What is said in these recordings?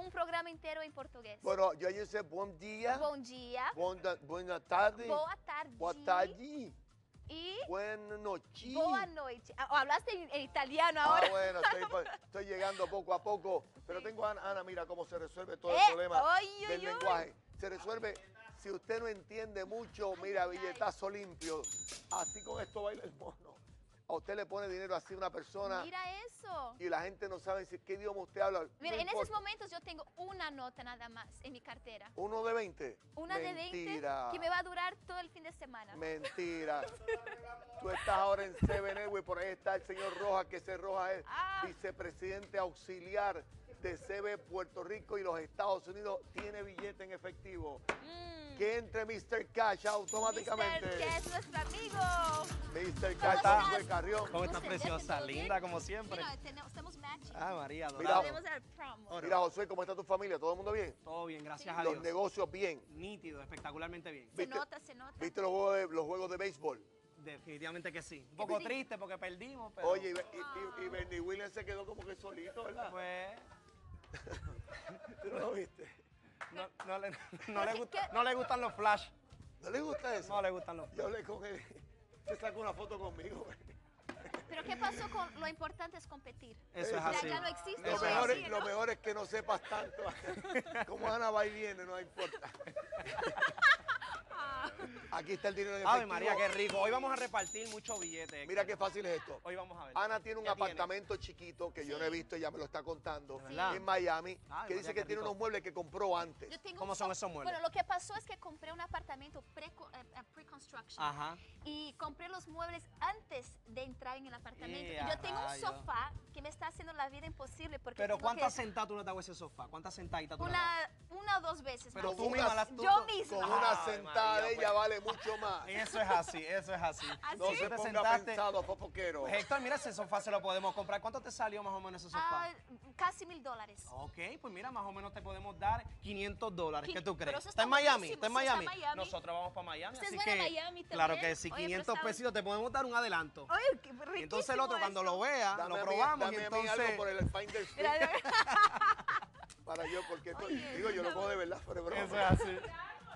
un programa entero en portugués. Bueno, yo dije buen día. Bom dia. Buena tarde. Boa tarde. Boa tarde. Y Buena noche. boa noite. ¿Hablaste en italiano ahora? Bueno, estoy llegando poco a poco. Pero tengo a Ana, mira cómo se resuelve todo el problema del lenguaje. Se resuelve, si usted no entiende mucho, mira, billetazo limpio. Así con esto baila el mono. A usted le pone dinero así a una persona. Mira eso. Y la gente no sabe si qué idioma usted habla. Mira, No en esos importa. momentos yo tengo una nota nada más en mi cartera. ¿Uno de 20? Una de 20 Mentira. que me va a durar todo el fin de semana. Mentira. Tú estás ahora en Seven Airways, por ahí está el señor Rojas, que ese Rojas es vicepresidente auxiliar de CB Puerto Rico y los Estados Unidos. Tiene billete en efectivo. Que entre Mr. Cash automáticamente. Mr. Cash, nuestro amigo. Mr. ¿Cómo Cash, estás? de Carrión. ¿Cómo estás, ¿Todo preciosa? bien? Linda, como siempre. Mira, estamos matching. Ah, María, Mira, adorado. Tenemos el promo. Mira, Josué, ¿cómo está tu familia? ¿Todo el mundo bien? Todo bien, gracias a Los Dios. negocios bien. Nítido, espectacularmente bien. Se nota, se nota. ¿Viste los juegos de béisbol? Definitivamente que sí. Un poco triste porque perdimos, pero... Oye, y Bernie Williams se quedó como que solito, ¿verdad? Pues... ¿Tú no lo viste? No le gustan los flash. ¿No le gusta eso? No le gustan los Yo hablé con él. Se sacó una foto conmigo. Pero ¿qué pasó con lo importante es competir? Eso es Ya, así. ya no existe. Lo eso mejor, así, es, ¿no? lo mejor es que no sepas tanto. Como Ana va y viene, no importa. Aquí está el dinero en Ave efectivo. María, qué rico. Hoy vamos a repartir muchos billetes. Mira qué fácil es esto. Hoy vamos a ver. Ana tiene un ¿Qué tiene? apartamento chiquito que yo no he visto, ella me lo está contando, ¿De verdad? en Miami, Ay, que dice María, que qué tiene rico. unos muebles que compró antes. Yo tengo ¿Cómo un son esos muebles? Bueno, lo que pasó es que compré un apartamento pre-construction. Ajá. Y compré los muebles antes de entrar en el apartamento. Y Y a yo tengo un rayos. sofá que me está haciendo la vida imposible porque Pero tengo ¿cuántas que- sentadas tú le has dado a ese sofá? ¿Cuántas sentaditas tú le has dado? una o dos veces. Pero más. tú misma las... Yo misma. Con una Ay, sentada María, de ella pues. vale mucho más. Eso es así, eso es así. ¿Ah, No sí? se Tú te ponga sentaste... pensado, fofoquero. Héctor, mira, ese sofá se lo podemos comprar. ¿Cuánto te salió más o menos ese sofá? Casi $1,000. Ok, pues mira, más o menos te podemos dar $500. ¿Qué tú Pero crees? eso ¿Está está en Miami? buenísimo, ¿Está en sí, está en Miami? Miami. Nosotros vamos para Miami, Ustedes así van a que... Miami Claro también. que sí, Oye, pero 500 está- pesitos te podemos dar un adelanto. Oye, qué riquísimo Y entonces el otro, cuando eso. lo vea, Dame lo a mí- probamos y dame a mí entonces... algo por el Finder Street. Mira, Para yo, porque esto- digo, yo lo cojo de verdad, pero broma. Eso es así.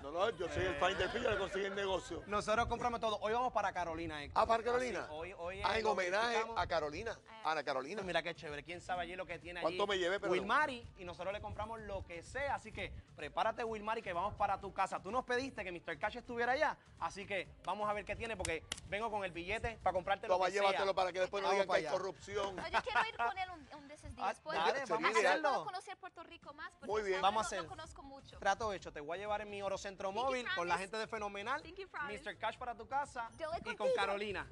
No, yo soy el Finder Street, yo le conseguí el negocio. Nosotros compramos todo. Hoy vamos para Carolina, Héctor. Ah, para Carolina. Así, hoy En lo homenaje verificamos. a Carolina. Ana Carolina. Mira qué chévere. ¿Quién sabe allí lo que tiene allí? ¿Cuánto me llevé, pero no? Wilmary, y nosotros le compramos lo que sea. Así que prepárate, Wilmary, que vamos para tu casa. Tú nos pediste que Mr. Cash estuviera allá. Así que vamos a ver qué tiene, porque vengo con el billete para comprarte lo Toma, que sea. llévatelo para que después no Vamos digan que hay para allá. corrupción. Oye, quiero ir con él un de esos días. ¿Puedo? Dale, Sería vamos a ideal. hacerlo. Puedo conocer Puerto Rico más porque Muy bien. San Vamos a Juan no hacer. lo conozco mucho. Trato hecho. Te voy a llevar en mi oro centro Pinky móvil con la promise. gente de Fenomenal. Pinky promise. Mr. Cash para tu casa Yo voy y con contigo. Carolina.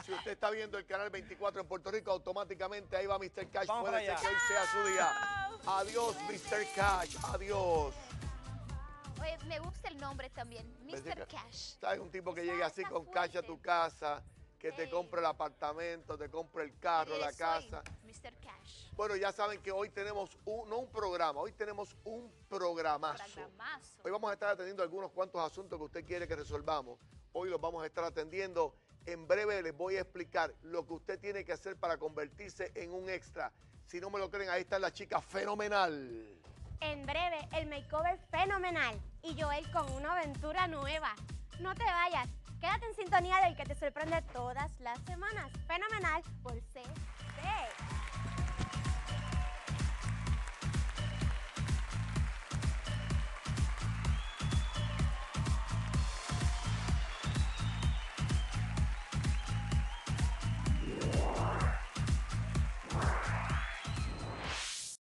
Si usted está viendo el canal 24 en Puerto Rico, automáticamente ahí va Mr. Cash. Vamos Puede ser para que allá. hoy sea su día. Adiós, Mr. Cash. Adiós. Oye, me gusta el nombre también, Pensé Mr. que- Cash. ¿Sabes? Un tipo que Está- llegue así está con cash a tu fuerte. casa, que te Ey. compre el apartamento, te compre el carro, la Soy casa. Mr. Cash. Bueno, ya saben que hoy tenemos no un programa, hoy tenemos un programazo. Programazo. Hoy vamos a estar atendiendo algunos cuantos asuntos que usted quiere que resolvamos. Hoy los vamos a estar atendiendo. En breve les voy a explicar lo que usted tiene que hacer para convertirse en un extra. Si no me lo creen, ahí está la chica fenomenal. En breve, el makeover fenomenal y Joel con una aventura nueva. No te vayas, quédate en sintonía del que te sorprende todas las semanas. Fenomenal por CC.